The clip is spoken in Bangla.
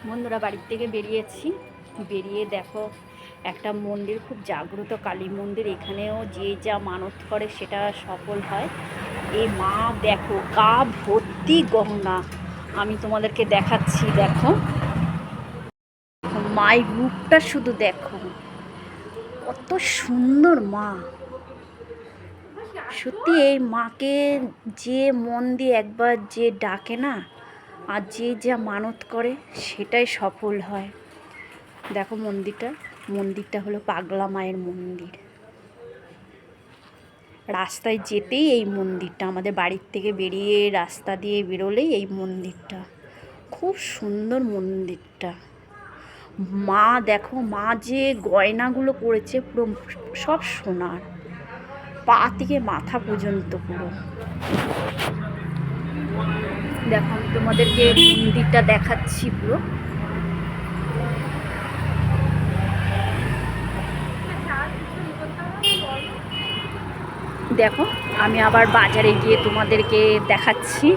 বন্ধুরা বাড়ির থেকে বেরিয়েছি, বেরিয়ে দেখো একটা মন্দির, খুব জাগ্রত কালী মন্দির। এখানেও যে যা মানত করে সেটা সফল হয়। এই মা দেখো, গা ভর্তি গহনা। আমি তোমাদেরকে দেখাচ্ছি, দেখো মায়ের রূপটা শুধু দেখো, কত সুন্দর মা। সত্যি এই মাকে যে মন দিয়ে একবার যে ডাকে না, আর যে যা মানত করে সেটাই সফল হয়। দেখো মন্দিরটা হলো পাগলা মায়ের মন্দির। রাস্তায় যেতেই এই মন্দিরটা, আমাদের বাড়ির থেকে বেরিয়ে রাস্তা দিয়ে বেরোলেই এই মন্দিরটা। খুব সুন্দর মন্দিরটা। মা দেখো, মা যে গয়নাগুলো পরেছে পুরো সব সোনার, পা থেকে মাথা পর্যন্ত পুরো। দেখো আমি তোমাদেরকে মন্দিরটা দেখাচ্ছি পুরো। দেখো আমি আবার বাজারে গিয়ে তোমাদেরকে দেখাচ্ছি।